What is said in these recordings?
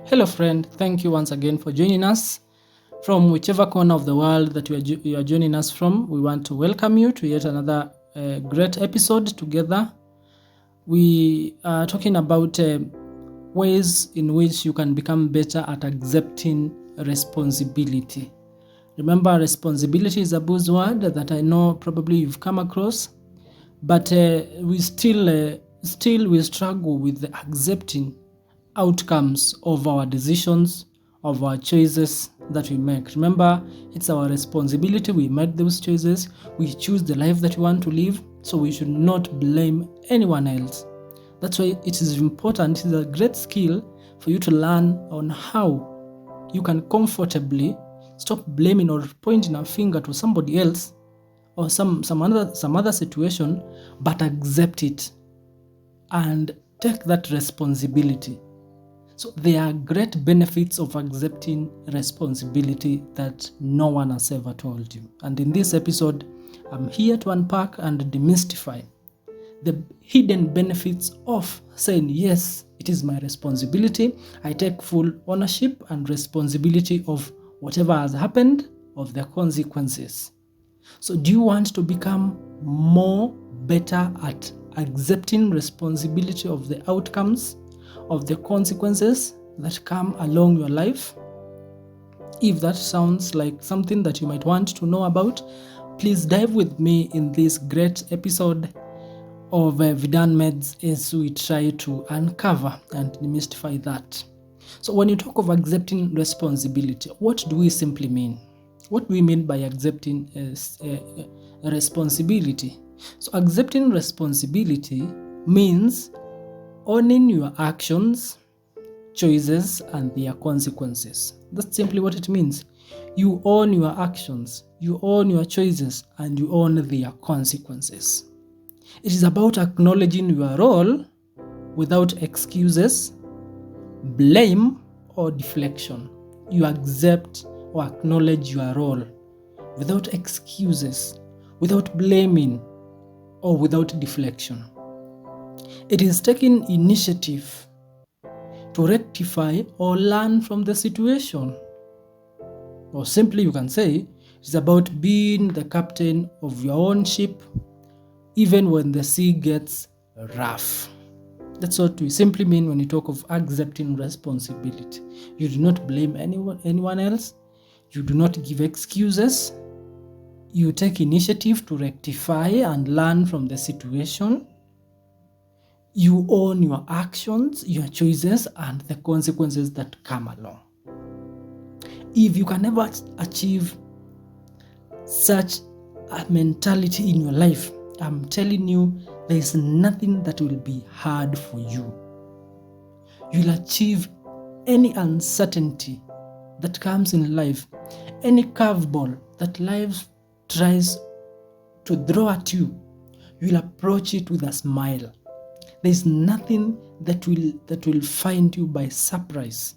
Hello, friend. Thank you once again for joining us from whichever corner of the world that you are joining us from. We want to welcome you to yet another great episode together. We are talking about ways in which you can become better at accepting responsibility. Remember, responsibility is a buzzword that I know probably you've come across, but we still struggle with accepting outcomes of our decisions, of our choices that we make. Remember, it's our responsibility. We made those choices. We choose the life that we want to live, so we should not blame anyone else. That's why it is important. It is a great skill for you to learn on how you can comfortably stop blaming or pointing a finger to somebody else or some other situation, but accept it and take that responsibility. So there are great benefits of accepting responsibility that no one has ever told you. And in this episode, I'm here to unpack and demystify the hidden benefits of saying, yes, it is my responsibility. I take full ownership and responsibility of whatever has happened, of the consequences. So do you want to become better at accepting responsibility of the outcomes, of the consequences that come along your life? If that sounds like something that you might want to know about, please dive with me in this great episode of Vidan Meds as we try to uncover and demystify that. So when you talk of accepting responsibility, what do we simply mean? What do we mean by accepting responsibility? So accepting responsibility means owning your actions, choices, and their consequences. That's simply what it means. You own your actions, you own your choices, and you own their consequences. It is about acknowledging your role without excuses, blame, or deflection. You accept or acknowledge your role without excuses, without blaming, or without deflection. It is taking initiative to rectify or learn from the situation. Or simply you can say, it's about being the captain of your own ship, even when the sea gets rough. That's what we simply mean when you talk of accepting responsibility. You do not blame anyone else. You do not give excuses. You take initiative to rectify and learn from the situation. You own your actions, your choices, and the consequences that come along. If you can never achieve such a mentality in your life, I'm telling you, there is nothing that will be hard for you. You'll achieve any uncertainty that comes in life, any curveball that life tries to throw at you. You'll approach it with a smile. There's nothing that will find you by surprise.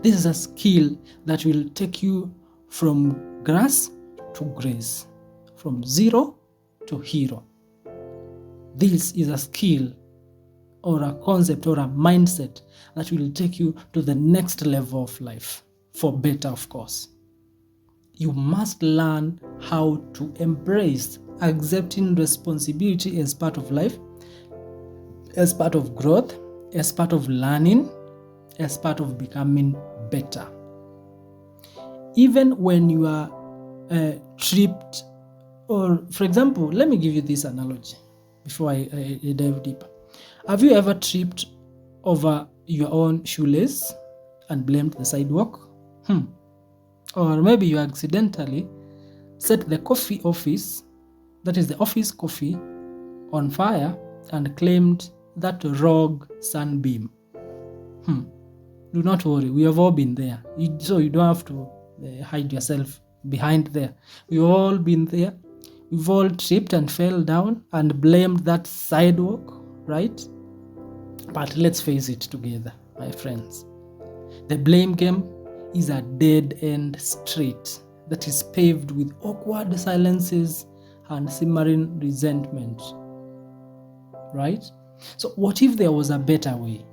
This is a skill that will take you from grass to grace, from zero to hero. This is a skill or a concept or a mindset that will take you to the next level of life, for better, of course. You must learn how to embrace accepting responsibility as part of life, as part of growth, as part of learning, as part of becoming better. Even when you are tripped, or for example, let me give you this analogy before I dive deeper. Have you ever tripped over your own shoelace and blamed the sidewalk? Or maybe you accidentally set the coffee office, that is the office coffee, on fire and claimed that rogue sunbeam. Do not worry, we have all been there. So you don't have to hide yourself behind there. We've all been there. We've all tripped and fell down and blamed that sidewalk, right? But let's face it together, my friends. The blame game is a dead-end street that is paved with awkward silences and simmering resentment, right? So what if there was a better way?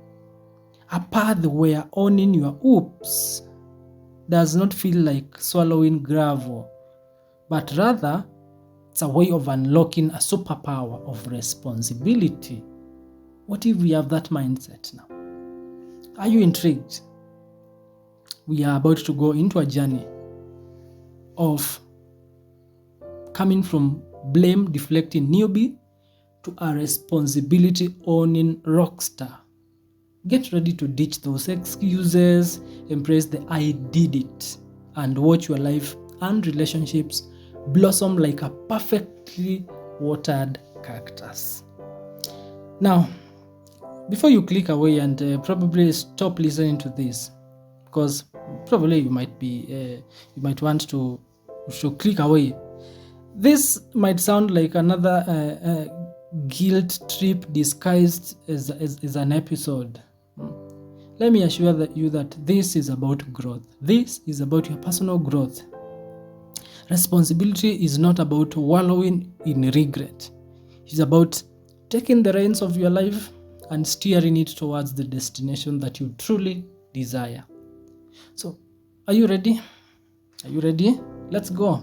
a path where owning your oops does not feel like swallowing gravel, but rather it's a way of unlocking a superpower of responsibility. What if we have that mindset now? Are you intrigued? We are about to go into a journey of coming from blame deflecting newbie to a responsibility owning rock star. Get ready to ditch those excuses, embrace the I did it, and watch your life and relationships blossom like a perfectly watered cactus. Now, before you click away and probably stop listening to this, because probably you might want to click away. This might sound like another guilt trip disguised as an episode. Let me assure you that this is about growth. This is about your personal growth. Responsibility is not about wallowing in regret. It's about taking the reins of your life and steering it towards the destination that you truly desire. So, are you ready? Are you ready? Let's go.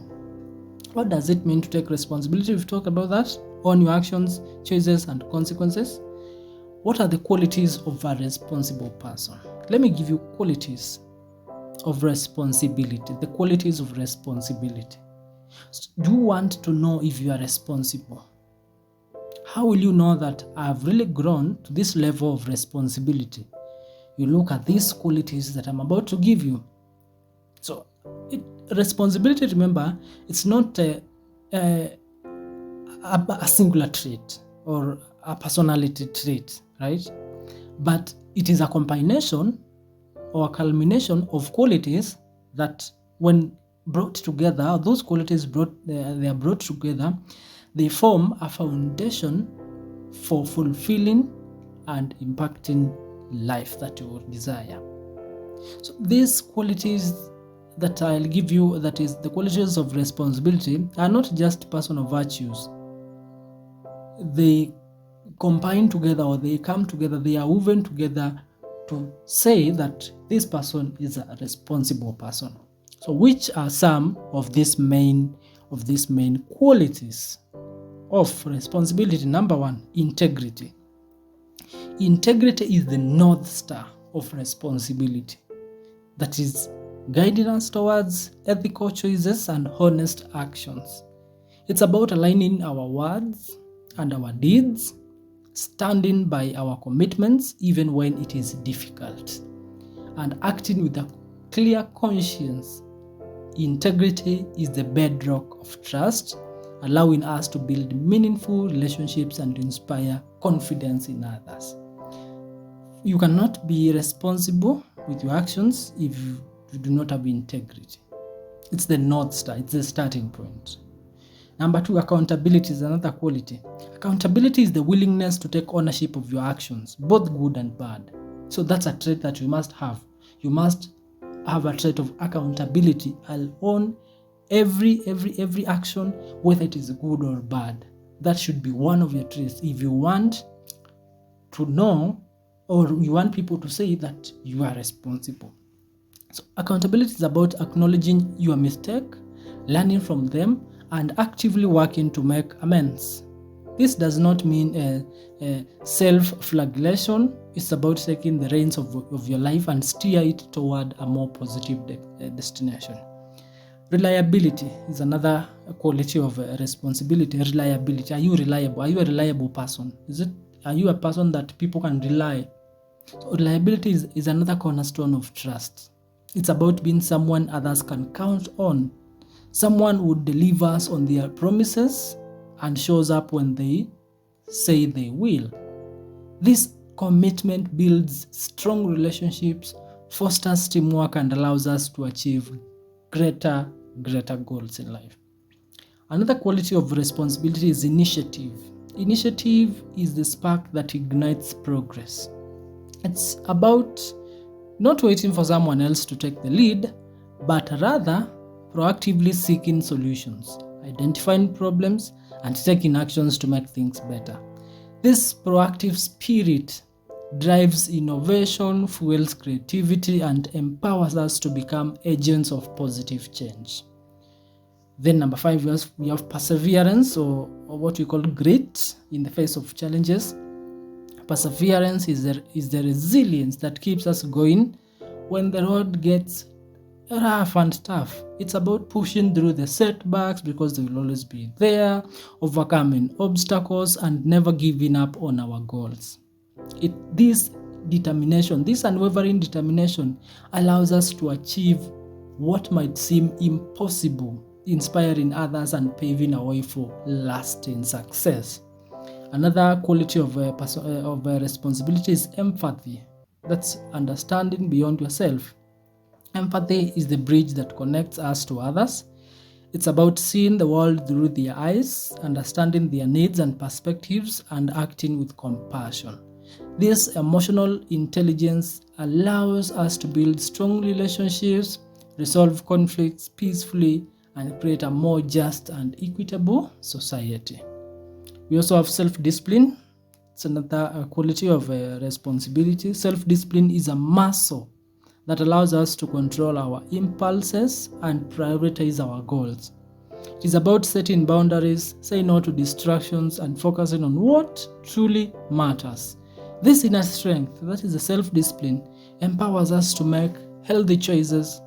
What does it mean to take responsibility? We've talked about that. Own your actions, choices, and consequences. What are the qualities of a responsible person? Let me give you qualities of responsibility. The qualities of responsibility. Do you want to know if you are responsible? How will you know that I've really grown to this level of responsibility? You look at these qualities that I'm about to give you. So, responsibility, remember, it's not a singular trait or a personality trait, right? But it is a combination or a culmination of qualities that, when brought together, those qualities they are brought together, they form a foundation for fulfilling and impacting life that you desire. So these qualities that I'll give you, that is the qualities of responsibility, are not just personal virtues. They combine together, or they come together, they are woven together to say that this person is a responsible person. So which are some of these main qualities of responsibility? Number one, integrity. Integrity is the North Star of responsibility, that is guiding us towards ethical choices and honest actions. It's about aligning our words and our deeds, standing by our commitments even when it is difficult, and acting with a clear conscience. Integrity is the bedrock of trust, allowing us to build meaningful relationships and inspire confidence in others. You cannot be responsible with your actions if you do not have integrity. It's the North Star, it's the starting point. Number two, accountability is another quality. Accountability is the willingness to take ownership of your actions, both good and bad. So that's a trait that you must have. You must have a trait of accountability. I'll own every action, whether it is good or bad. That should be one of your traits if you want to know, or you want people to say that you are responsible. So accountability is about acknowledging your mistake, learning from them, and actively working to make amends. This does not mean self-flagellation. It's about taking the reins of your life and steer it toward a more positive destination. Reliability is another quality of responsibility. Reliability. Are you reliable? Are you a reliable person? Are you a person that people can rely? So reliability is another cornerstone of trust. It's about being someone others can count on. Someone who delivers on their promises and shows up when they say they will. This commitment builds strong relationships, fosters teamwork, and allows us to achieve greater goals in life. Another quality of responsibility is initiative. Initiative is the spark that ignites progress. It's about not waiting for someone else to take the lead, but rather proactively seeking solutions, identifying problems, and taking actions to make things better. This proactive spirit drives innovation, fuels creativity, and empowers us to become agents of positive change. Then number 5, we have perseverance, or what we call grit in the face of challenges. Perseverance is the resilience that keeps us going when the road gets rough and tough. It's about pushing through the setbacks because they will always be there, overcoming obstacles, and never giving up on our goals. This unwavering determination allows us to achieve what might seem impossible, inspiring others and paving a way for lasting success. Another quality of responsibility is empathy. That's understanding beyond yourself. Empathy is the bridge that connects us to others. It's about seeing the world through their eyes, understanding their needs and perspectives, and acting with compassion. This emotional intelligence allows us to build strong relationships, resolve conflicts peacefully, and create a more just and equitable society. We also have self-discipline. It's another quality of responsibility. Self-discipline is a muscle that allows us to control our impulses and prioritize our goals. It is about setting boundaries, saying no to distractions, and focusing on what truly matters. This inner strength, that is the self-discipline, empowers us to make healthy choices,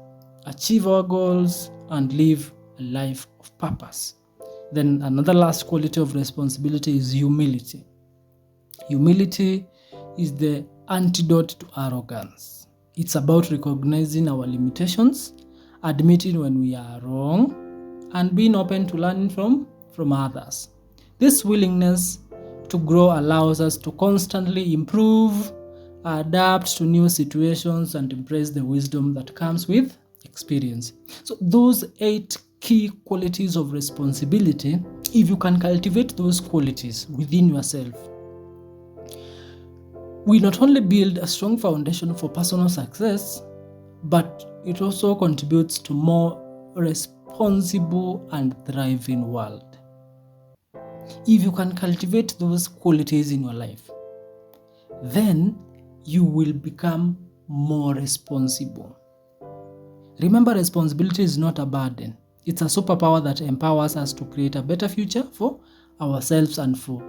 achieve our goals, and live a life of purpose. Then another last quality of responsibility is humility. Humility is the antidote to arrogance. It's about recognizing our limitations, admitting when we are wrong, and being open to learning from others. This willingness to grow allows us to constantly improve, adapt to new situations, and embrace the wisdom that comes with experience. So those 8 key qualities of responsibility, if you can cultivate those qualities within yourself, we not only build a strong foundation for personal success, but it also contributes to more responsible and thriving world. If you can cultivate those qualities in your life, then you will become more responsible. Remember, responsibility is not a burden. It's a superpower that empowers us to create a better future for ourselves and for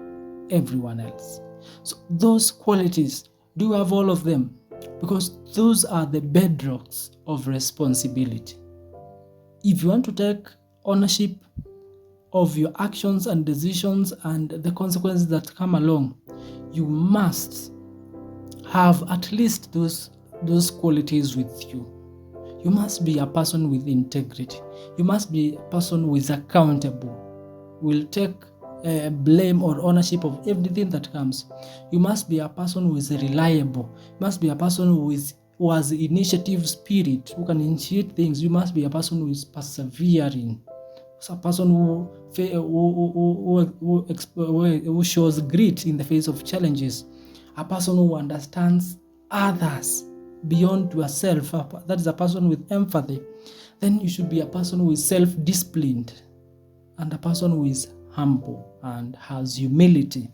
everyone else. So those qualities, do you have all of them? Because those are the bedrocks of responsibility. If you want to take ownership of your actions and decisions and the consequences that come along, you must have at least those qualities with you. You must be a person with integrity. You must be a person who is accountable, will take blame or ownership of everything that comes. You must be a person who is reliable. You must be a person who has initiative spirit, who can initiate things. You must be a person who is persevering. It's a person who shows grit in the face of challenges. A person who understands others beyond yourself. That is a person with empathy. Then you should be a person who is self-disciplined and a person who is humble and has humility.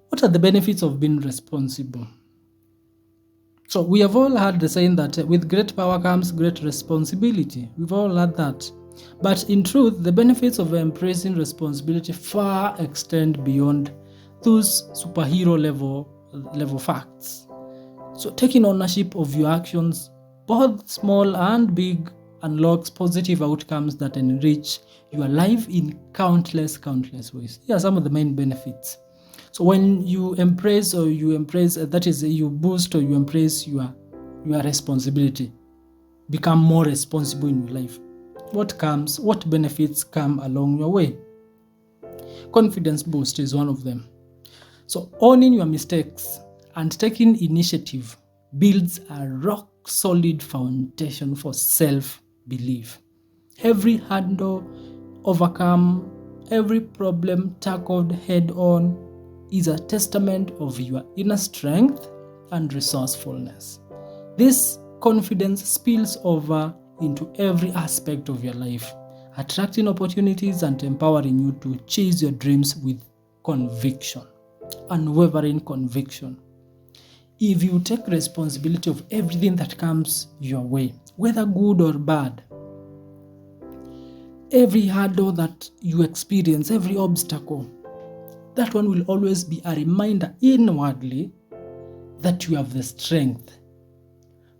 What are the benefits of being responsible? So we have all heard the saying that with great power comes great responsibility. We've all heard that. But in truth, the benefits of embracing responsibility far extend beyond those superhero level facts. So taking ownership of your actions, both small and big, unlocks positive outcomes that enrich your life in countless ways. Here are some of the main benefits. So when you embrace that is, you boost or you embrace your responsibility, become more responsible in your life. What benefits come along your way? Confidence boost is one of them. So owning your mistakes and taking initiative builds a rock solid foundation for self-belief. Every hurdle overcome, every problem tackled head on is a testament of your inner strength and resourcefulness. This confidence spills over into every aspect of your life, attracting opportunities and empowering you to chase your dreams with conviction, unwavering conviction. if you take responsibility of everything that comes your way, whether good or bad, every hurdle that you experience, every obstacle, that one will always be a reminder inwardly that you have the strength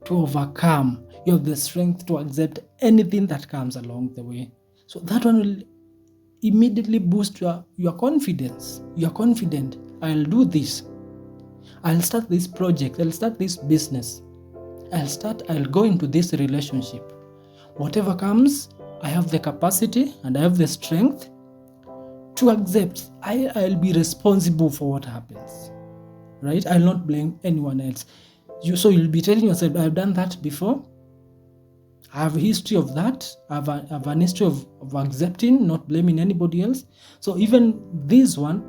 to overcome. You have the strength to accept anything that comes along the way. So that one will immediately boost your confidence. You're confident. I'll do this. I'll start this project. I'll start this business. I'll go into this relationship. Whatever comes, I have the capacity and I have the strength to accept. I'll be responsible for what happens. Right? I'll not blame anyone else. So you'll be telling yourself, I've done that before. I have a history of that. I have an history of accepting, not blaming anybody else. So even this one,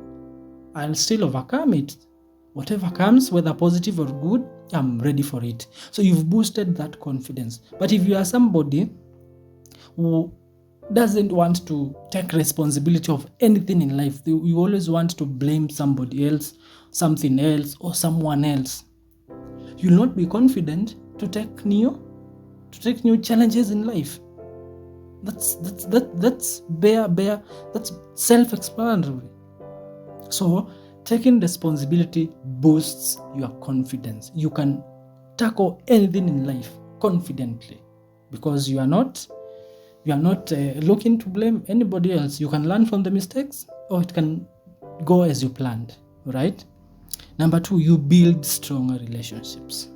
I'll still overcome it. Whatever comes, whether positive or good, I'm ready for it. So you've boosted that confidence. But if you are somebody who doesn't want to take responsibility of anything in life, you always want to blame somebody else, something else, or someone else, you'll not be confident to take new challenges in life. That's self-explanatory. So taking responsibility boosts your confidence. You can tackle anything in life confidently because you are not looking to blame anybody else. You can learn from the mistakes, or it can go as you planned, right? Number 2, you build stronger relationships.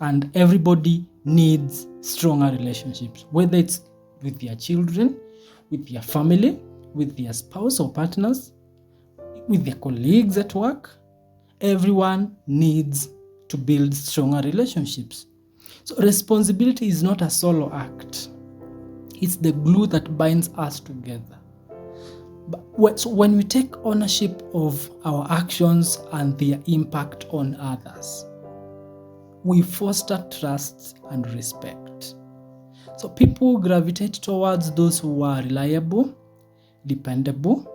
And everybody needs stronger relationships, whether it's with their children, with their family, with their spouse or partners, with their colleagues at work. Everyone needs to build stronger relationships. So responsibility is not a solo act. It's the glue that binds us together. But so when we take ownership of our actions and their impact on others, we foster trust and respect. So people gravitate towards those who are reliable, dependable,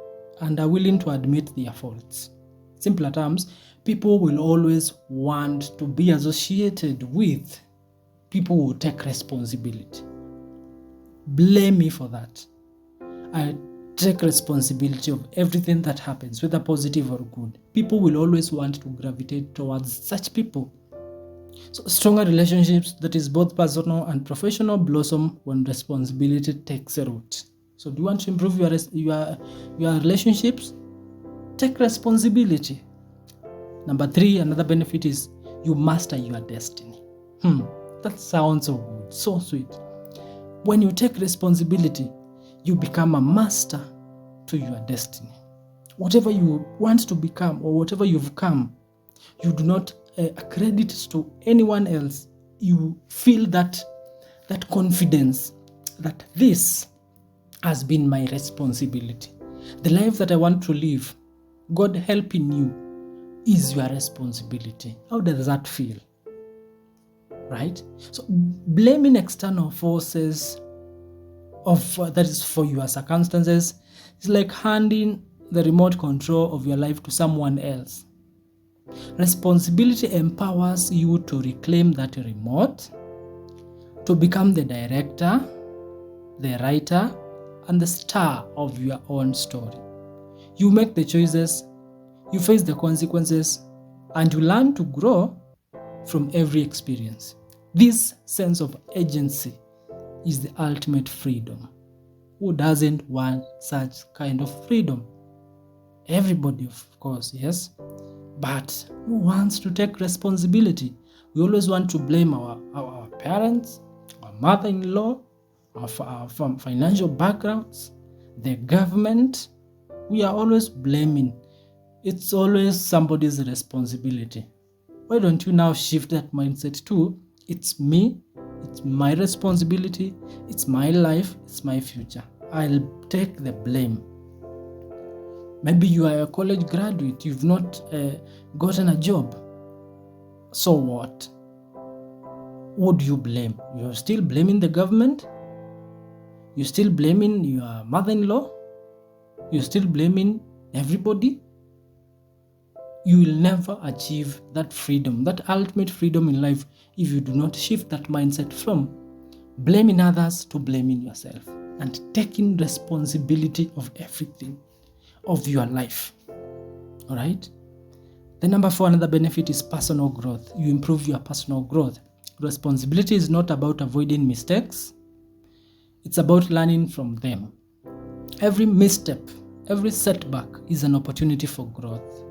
and are willing to admit their faults. Simpler terms, people will always want to be associated with people who take responsibility. Blame me for that. I take responsibility of everything that happens, whether positive or good. People will always want to gravitate towards such people. So stronger relationships, that is both personal and professional, blossom when responsibility takes a root. So do you want to improve your relationships? Take responsibility. Number 3, another benefit is you master your destiny. That sounds so good, so sweet. When you take responsibility, you become a master to your destiny. Whatever you want to become or whatever you've come, you do not accredit to anyone else. You feel that confidence that this has been my responsibility. The life that I want to live, God helping you, is your responsibility. How does that feel? Right? So blaming external forces that is for your circumstances is like handing the remote control of your life to someone else. Responsibility empowers you to reclaim that remote, to become the director, the writer, and the star of your own story. You make the choices, you face the consequences, and you learn to grow from every experience. This sense of agency is the ultimate freedom. Who doesn't want such kind of freedom? Everybody, of course, yes. But who wants to take responsibility? We always want to blame our parents, our mother-in-law, our financial backgrounds, the government. We are always blaming. It's always somebody's responsibility. Why don't you now shift that mindset to, it's me, it's my responsibility, it's my life, it's my future. I'll take the blame. Maybe you are a college graduate, you've not gotten a job. So what? Who do you blame? You're still blaming the government? You're still blaming your mother-in-law? You're still blaming everybody? you will never achieve that freedom, that ultimate freedom in life, if you do not shift that mindset from blaming others to blaming yourself and taking responsibility of everything of your life. All right? The number 4, another benefit is personal growth. You improve your personal growth. Responsibility is not about avoiding mistakes. It's about learning from them. Every misstep, every setback is an opportunity for growth.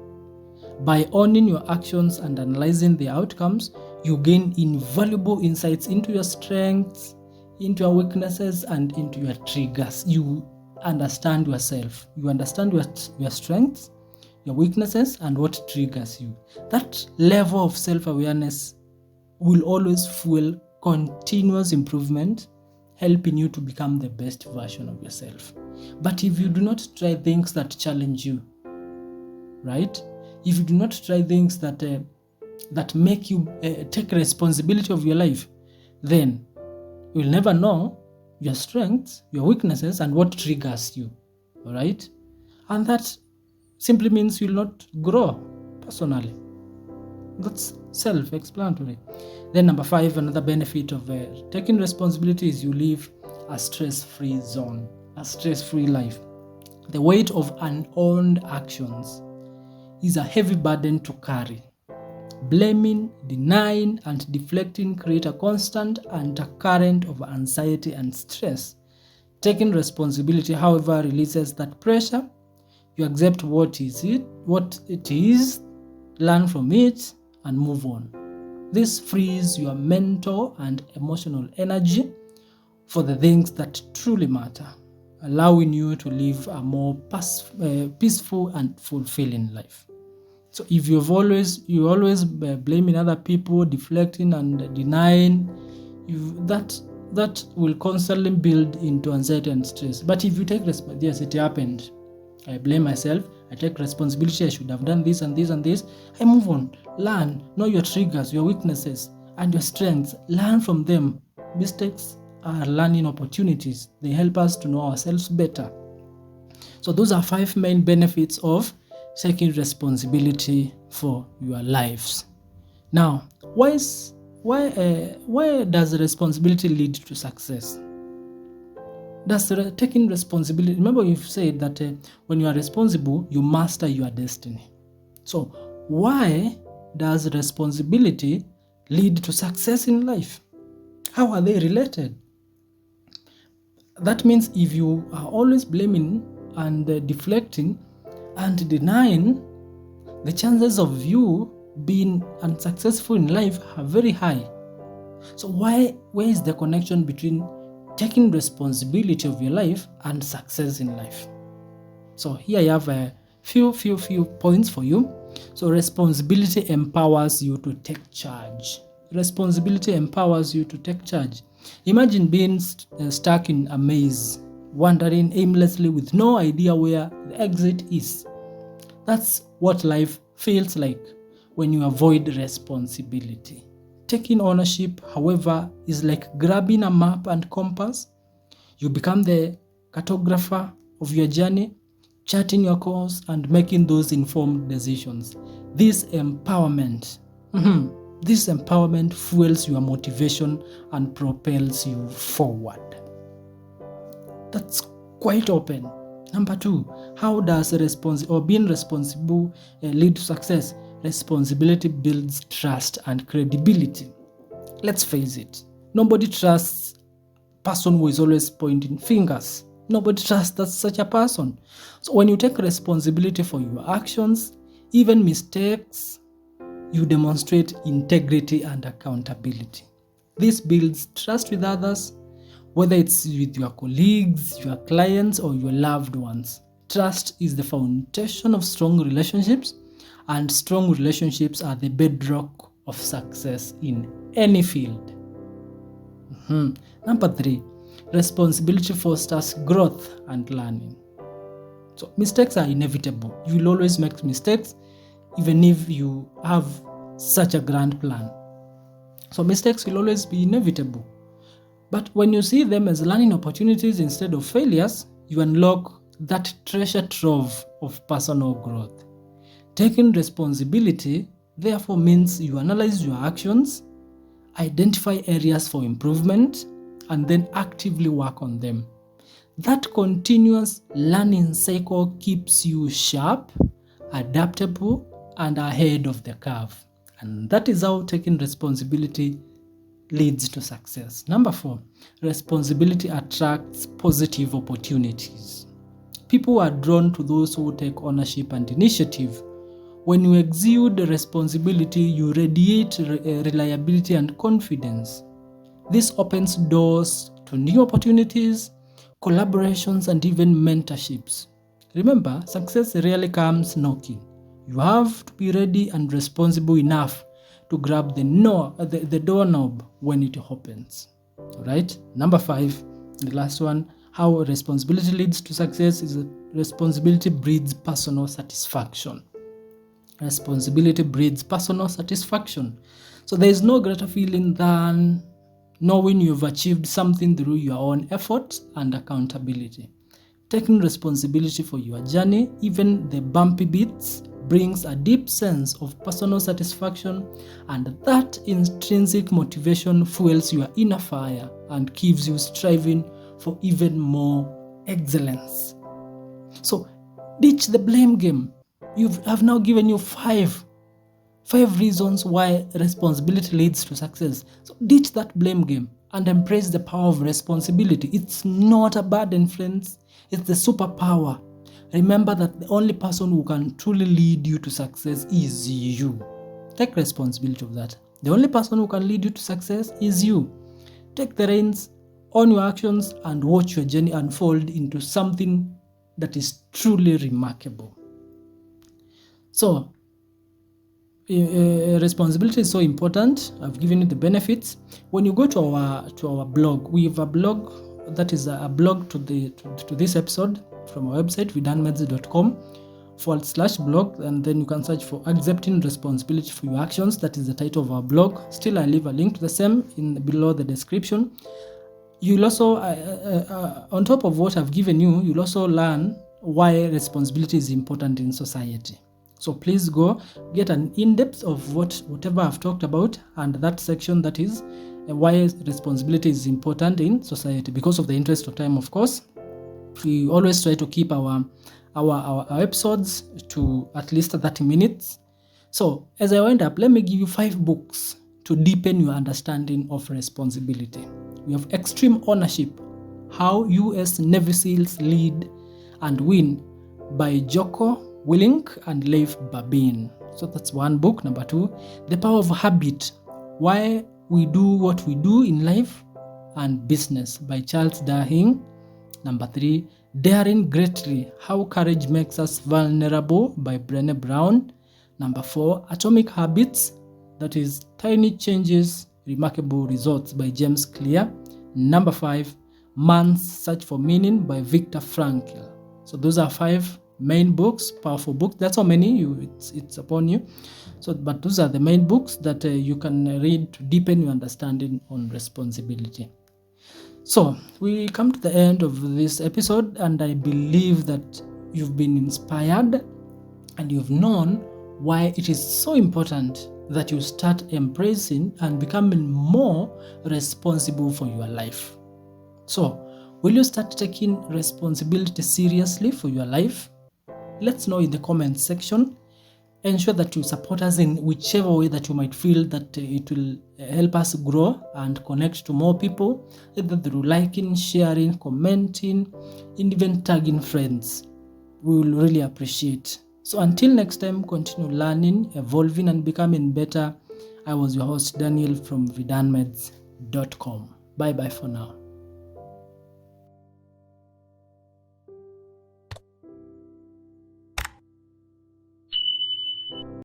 By owning your actions and analyzing the outcomes, you gain invaluable insights into your strengths, into your weaknesses, and into your triggers. You understand yourself. You understand your strengths, your weaknesses, and what triggers you. That level of self-awareness will always fuel continuous improvement, helping you to become the best version of yourself. But if you do not try things that challenge you, right? If you do not try things that make you take responsibility of your life, then you will never know your strengths, your weaknesses, and what triggers you. All right? And that simply means you will not grow personally. That's self-explanatory. Then number 5, another benefit of taking responsibility is you live a stress-free zone, a stress-free life. The weight of unowned actions is a heavy burden to carry. Blaming, denying, and deflecting create a constant undercurrent of anxiety and stress. Taking responsibility, however, releases that pressure. You accept what it is, learn from it, and move on. This frees your mental and emotional energy for the things that truly matter, allowing you to live a more peaceful and fulfilling life. So if you always blaming other people, deflecting and denying, that will constantly build into anxiety and stress. But if you take responsibility, yes, it happened. I blame myself. I take responsibility. I should have done this and this and this. I move on. Learn. Know your triggers, your weaknesses, and your strengths. Learn from them. Mistakes are learning opportunities. They help us to know ourselves better. So those are 5 main benefits of taking responsibility for your lives. Now, why does responsibility lead to success? Taking responsibility, remember you've said that when you are responsible, you master your destiny. So why does responsibility lead to success in life? How are they related? That means if you are always blaming and deflecting and denying, the chances of you being unsuccessful in life are very high. So where is the connection between taking responsibility of your life and success in life? So here I have a few points for you. So responsibility empowers you to take charge. Responsibility empowers you to take charge. Imagine being stuck in a maze, wandering aimlessly with no idea where the exit is. That's what life feels like when you avoid responsibility. Taking ownership, however, is like grabbing a map and compass. You become the cartographer of your journey, charting your course and making those informed decisions. This empowerment fuels your motivation and propels you forward. That's quite open. Number 2, how does being responsible lead to success? Responsibility builds trust and credibility. Let's face it, nobody trusts a person who is always pointing fingers. Nobody trusts such a person. So when you take responsibility for your actions, even mistakes, you demonstrate integrity and accountability. This builds trust with others, whether it's with your colleagues, your clients, or your loved ones. Trust is the foundation of strong relationships, and strong relationships are the bedrock of success in any field. Number 3, responsibility fosters growth and learning. So mistakes are inevitable. You will always make mistakes, even if you have such a grand plan. So mistakes will always be inevitable. But when you see them as learning opportunities instead of failures, you unlock that treasure trove of personal growth. Taking responsibility, therefore, means you analyze your actions, identify areas for improvement, and then actively work on them. That continuous learning cycle keeps you sharp, adaptable, and ahead of the curve. And that is how taking responsibility leads to success. Number 4, responsibility attracts positive opportunities. People are drawn to those who take ownership and initiative. When you exude responsibility, you radiate reliability and confidence. This opens doors to new opportunities, collaborations, and even mentorships. Remember, success rarely comes knocking. You have to be ready and responsible enough to grab the doorknob when it opens. All right. Number 5, the last one, how responsibility leads to success is that responsibility breeds personal satisfaction. Responsibility breeds personal satisfaction. So there is no greater feeling than knowing you've achieved something through your own effort and accountability. Taking responsibility for your journey, even the bumpy bits, brings a deep sense of personal satisfaction, and that intrinsic motivation fuels your inner fire and keeps you striving for even more excellence. So ditch the blame game. I've now given you five reasons why responsibility leads to success. So ditch that blame game and embrace the power of responsibility. It's not a burden, friends. It's the superpower. Remember that the only person who can truly lead you to success is you. Take responsibility of that. The only person who can lead you to success is you. Take the reins, own your actions, and watch your journey unfold into something that is truly remarkable. So, responsibility is so important. I've given you the benefits. When you go to our blog, we have a blog that is a blog to this episode from our website, vidanmeds.com/blog, and then you can search for accepting responsibility for your actions. That is the title of our blog. Still, I leave a link to the same below the description. You'll also, on top of what I've given you, you'll also learn why responsibility is important in society. So please go get an in-depth of whatever I've talked about, and that section that is why responsibility is important in society. Because of the interest of time, of course, we always try to keep our episodes to at least 30 minutes. So as I wind up, let me give you 5 books to deepen your understanding of responsibility. We have Extreme Ownership: How U.S. Navy SEALs Lead and Win by Jocko Willink and Leif Babin. So that's one book. Number 2, The Power of Habit: Why We Do What We Do in Life and Business by Charles Duhigg. Number 3, Daring Greatly: How Courage Makes Us Vulnerable by Brené Brown. Number 4, Atomic Habits, that is Tiny Changes, Remarkable Results by James Clear. Number 5, Man's Search for Meaning by Viktor Frankl. So those are 5 main books, powerful books. That's how many, it's upon you. So, but those are the main books that you can read to deepen your understanding on responsibility. So we come to the end of this episode, and I believe that you've been inspired and you've known why it is so important that you start embracing and becoming more responsible for your life. So, will you start taking responsibility seriously for your life? Let's know in the comment section. Ensure that you support us in whichever way that you might feel that it will help us grow and connect to more people, either through liking, sharing, commenting, and even tagging friends. We will really appreciate. So until next time, continue learning, evolving, and becoming better. I was your host, Daniel from vidanmeds.com. Bye-bye for now.